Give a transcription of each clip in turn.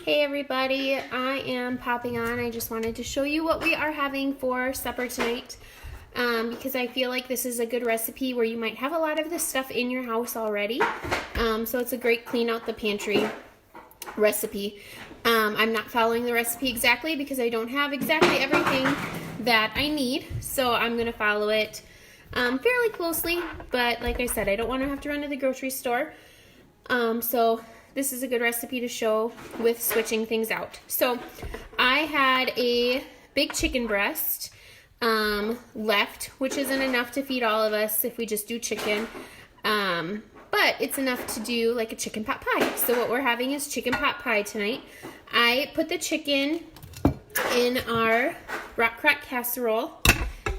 Hey everybody, I am popping on. I just wanted to show you what we are having for supper tonight because I feel like this is a good recipe where you might have a lot of this stuff in your house already. So it's a great clean out the pantry recipe. I'm not following the recipe exactly because I don't have exactly everything that I need, so I'm going to follow it fairly closely, but like I said, I don't want to have to run to the grocery store. So this is a good recipe to show with switching things out. So I had a big chicken breast left, which isn't enough to feed all of us if we just do chicken. But it's enough to do like a chicken pot pie. So what we're having is chicken pot pie tonight. I put the chicken in our rock crack casserole,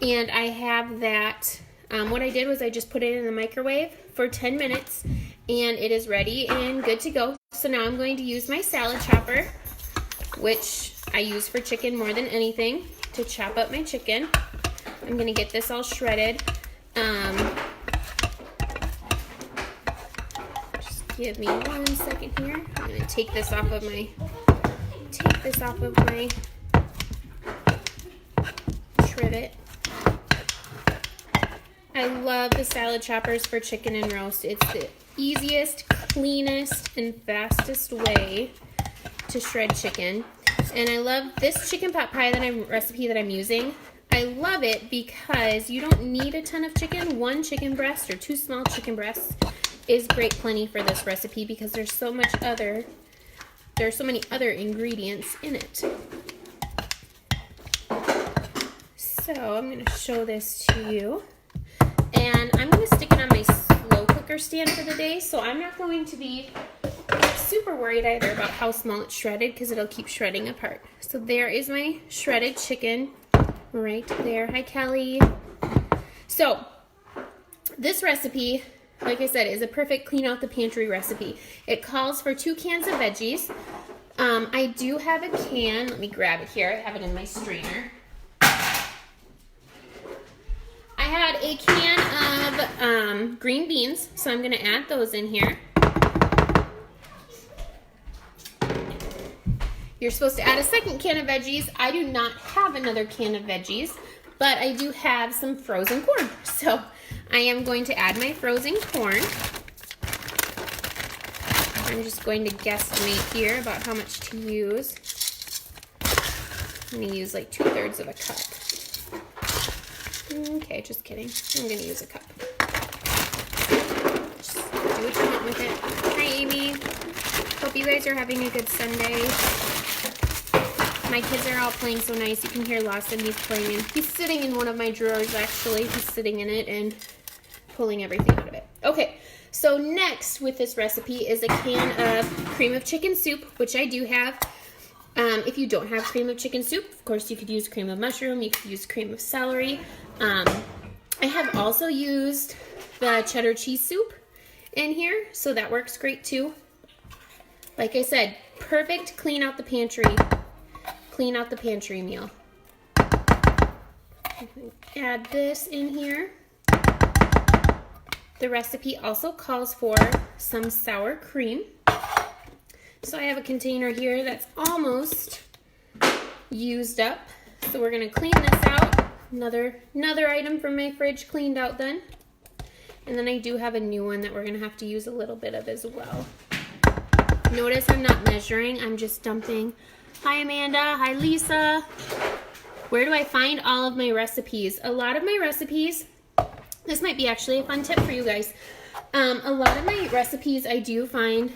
and I have that. What I did was I just put it in the microwave for 10 minutes, and it is ready and good to go. So now I'm going to use my salad chopper, which I use for chicken more than anything, to chop up my chicken. I'm going to get this all shredded. Just give me 1 second here. I'm going to take this off of my trivet. I love the salad choppers for chicken and roast. It's the easiest, cleanest, and fastest way to shred chicken. And I love this chicken pot pie recipe that I'm using. I love it because you don't need a ton of chicken. 1 chicken breast or 2 small chicken breasts is great plenty for this recipe because there's so many other ingredients in it. So I'm going to show this to you. And I'm going to stick it on my slow cooker stand for the day, so I'm not going to be super worried either about how small it's shredded because it'll keep shredding apart. So there is my shredded chicken right there. Hi, Kelly. So this recipe, like I said, is a perfect clean out the pantry recipe. It calls for 2 cans of veggies. I do have a can. Let me grab it here. I have it in my strainer. I had a can of green beans, so I'm going to add those in here. You're supposed to add a second can of veggies. I do not have another can of veggies, but I do have some frozen corn. So I am going to add my frozen corn. I'm just going to guesstimate here about how much to use. I'm going to use like 2/3 of a cup. Okay, just kidding. I'm going to use a cup. Just do what you want with it. Hi, Amy. Hope you guys are having a good Sunday. My kids are all playing so nice. You can hear Lawson. He's playing in. He's sitting in one of my drawers, actually. He's sitting in it and pulling everything out of it. Okay, so next with this recipe is a can of cream of chicken soup, which I do have. If you don't have cream of chicken soup, of course, you could use cream of mushroom. You could use cream of celery. I have also used the cheddar cheese soup in here, so that works great too. Like I said, perfect clean out the pantry meal. Add this in here. The recipe also calls for some sour cream. So I have a container here that's almost used up. So we're going to clean this out. Another item from my fridge cleaned out then. And then I do have a new one that we're going to have to use a little bit of as well. Notice I'm not measuring, I'm just dumping. Hi, Amanda. Hi, Lisa. Where do I find all of my recipes? A lot of my recipes, this might be actually a fun tip for you guys. A lot of my recipes I do find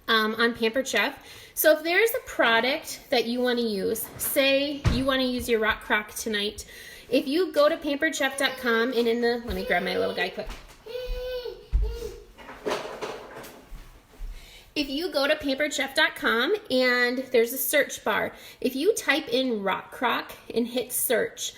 on Pampered Chef. So if there's a product that you want to use, say you want to use your rock crock tonight, if you go to pamperedchef.com and let me grab my little guy quick. If you go to pamperedchef.com and there's a search bar, if you type in rock crock and hit search,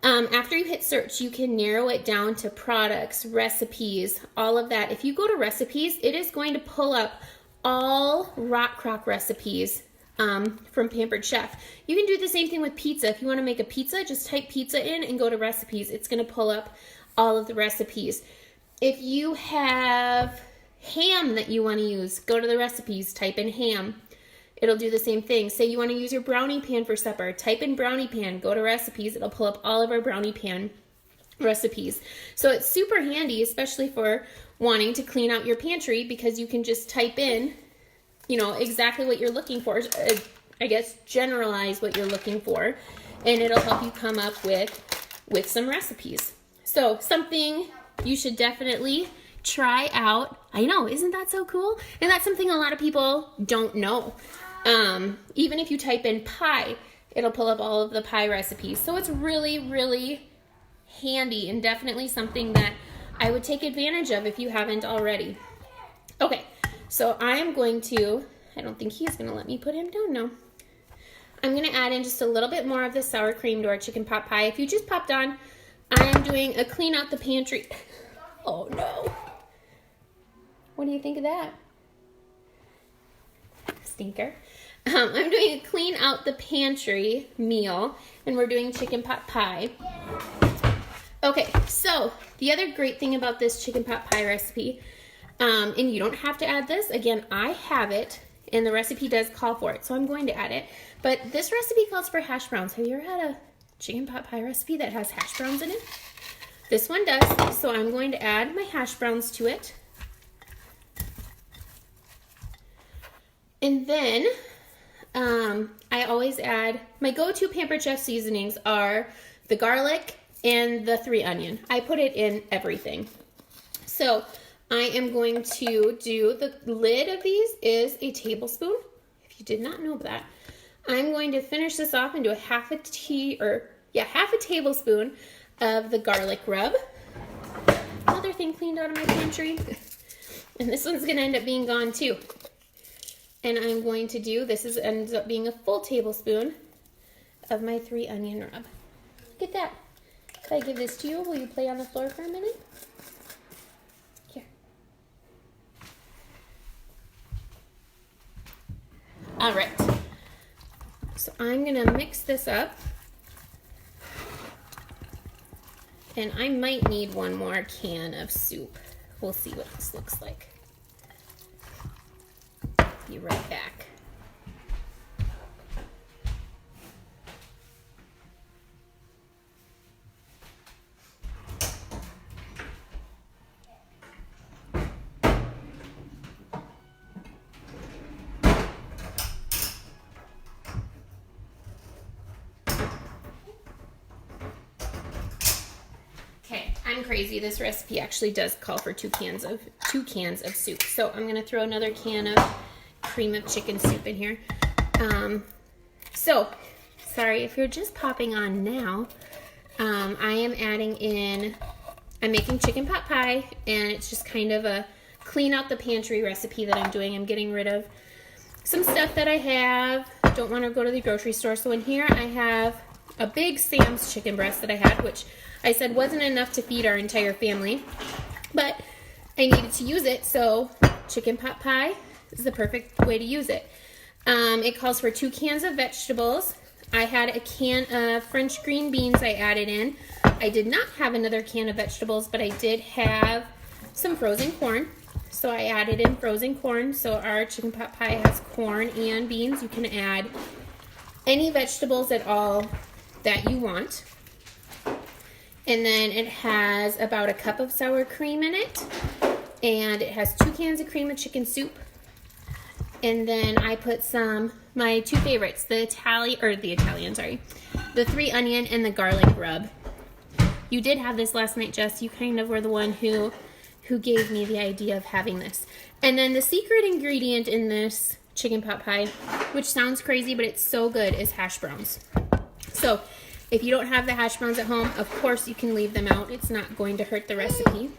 after you hit search, you can narrow it down to products, recipes, all of that. If you go to recipes, it is going to pull up all rock crock recipes from Pampered Chef. You can do the same thing with pizza. If you want to make a pizza, just type pizza in and go to recipes. It's going to pull up all of the recipes. If you have ham that you want to use, go to the recipes, type in ham. it'll do the same thing. Say you want to use your brownie pan for supper, type in brownie pan, go to recipes, it'll pull up all of our brownie pan recipes. So it's super handy, especially for wanting to clean out your pantry, because you can just type in, you know, exactly what you're looking for. I guess generalize what you're looking for, and it'll help you come up with some recipes. So something you should definitely try out. I know, isn't that so cool? And that's something a lot of people don't know. Even if you type in pie, it'll pull up all of the pie recipes. So it's really, really handy, and definitely something that I would take advantage of if you haven't already. Okay, so I'm going to, I don't think he's gonna let me put him down now. I'm gonna add in just a little bit more of the sour cream to our chicken pot pie. If you just popped on, I'm doing a clean out the pantry. Oh no. What do you think of that? Stinker. I'm doing a clean out the pantry meal, and we're doing chicken pot pie. Okay, so the other great thing about this chicken pot pie recipe, and you don't have to add this, again, I have it, and the recipe does call for it, so I'm going to add it, but this recipe calls for hash browns. Have you ever had a chicken pot pie recipe that has hash browns in it? This one does, so I'm going to add my hash browns to it. And then I always add, my go-to Pampered Chef seasonings are the garlic and the 3 onion. I put it in everything. So I am going to do, the lid of these is a tablespoon. If you did not know that, I'm going to finish this off and do half a tablespoon of the garlic rub. Another thing cleaned out of my pantry. And this one's gonna end up being gone too. And I'm going to do, ends up being a full tablespoon of my 3 onion rub. Look at that. If I give this to you, will you play on the floor for a minute? Here. All right. So I'm gonna mix this up. And I might need one more can of soup. We'll see what this looks like. Be right back. Okay, I'm crazy. This recipe actually does call for 2 cans of soup. So I'm gonna throw another can of cream of chicken soup in here. So sorry if you're just popping on now. I am adding in, I'm making chicken pot pie, and it's just kind of a clean out the pantry recipe that I'm doing. I'm getting rid of some stuff that I have. Don't want to go to the grocery store. So in here I have a big Sam's chicken breast that I had, which I said wasn't enough to feed our entire family, but I needed to use it, so chicken pot pie is the perfect way to use it. It calls for 2 cans of vegetables. I had a can of French green beans I added in. I did not have another can of vegetables, but I did have some frozen corn. So I added in frozen corn. So our chicken pot pie has corn and beans. You can add any vegetables at all that you want. And then it has about a cup of sour cream in it. And it has 2 cans of cream of chicken soup. And then I put my 2 favorites, the 3 onion and the garlic rub. You did have this last night, Jess. You kind of were the one who gave me the idea of having this. And then the secret ingredient in this chicken pot pie, which sounds crazy, but it's so good, is hash browns. So if you don't have the hash browns at home, of course you can leave them out. It's not going to hurt the recipe.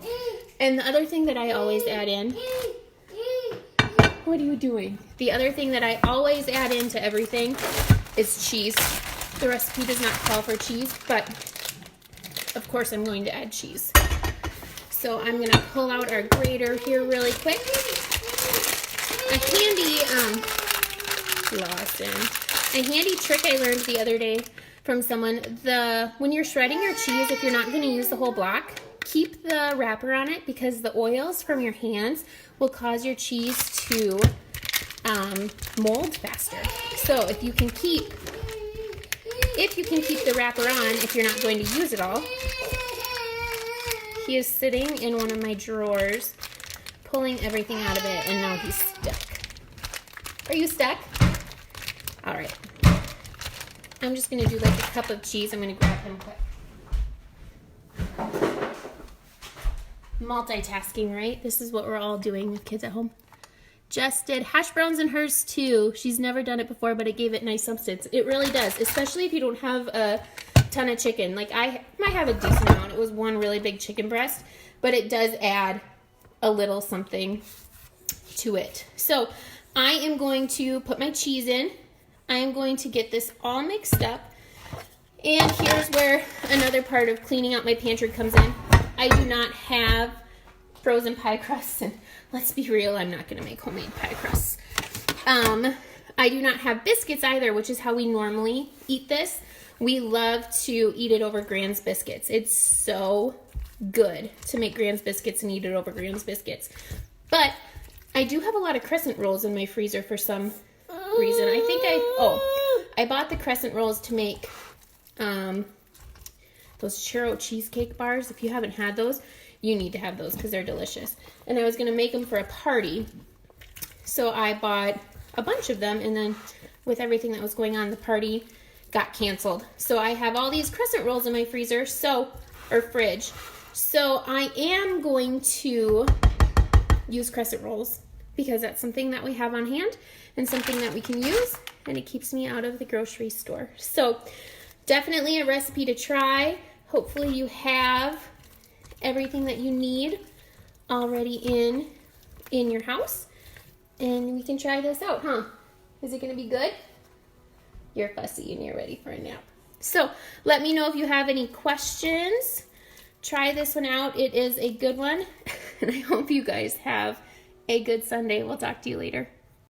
And the other thing that I always add in, what are you doing? The other thing that I always add into everything is cheese. The recipe does not call for cheese, but of course I'm going to add cheese. So I'm going to pull out our grater here really quick. A handy trick I learned the other day from someone, when you're shredding your cheese, if you're not going to use the whole block, keep the wrapper on it, because the oils from your hands will cause your cheese to mold faster. So if you can keep the wrapper on, if you're not going to use it all. He is sitting in one of my drawers, pulling everything out of it, and now he's stuck. Are you stuck? All right. I'm just gonna do like a cup of cheese. I'm gonna grab him quick. Multitasking, right? This is what we're all doing with kids at home. Jess did hash browns in hers too. She's never done it before, but it gave it nice substance. It really does, especially if you don't have a ton of chicken. Like I might have a decent amount. It was one really big chicken breast, but it does add a little something to it. So I am going to put my cheese in. I am going to get this all mixed up. And here's where another part of cleaning out my pantry comes in. I do not have frozen pie crusts, and let's be real, I'm not gonna make homemade pie crusts. I do not have biscuits either, which is how we normally eat this. We love to eat it over Gran's biscuits. It's so good to make Gran's biscuits and eat it over Gran's biscuits. But I do have a lot of crescent rolls in my freezer for some reason. I think I bought the crescent rolls to make those churro cheesecake bars. If you haven't had those, you need to have those because they're delicious. And I was going to make them for a party. So I bought a bunch of them, and then with everything that was going on, the party got canceled. So I have all these crescent rolls in my freezer, or fridge. So I am going to use crescent rolls because that's something that we have on hand and something that we can use, and it keeps me out of the grocery store. So definitely a recipe to try. Hopefully you have everything that you need already in your house, and we can try this out, huh? Is it gonna be good? You're fussy and you're ready for a nap. So let me know if you have any questions. Try this one out. It is a good one, and I hope you guys have a good Sunday. We'll talk to you later.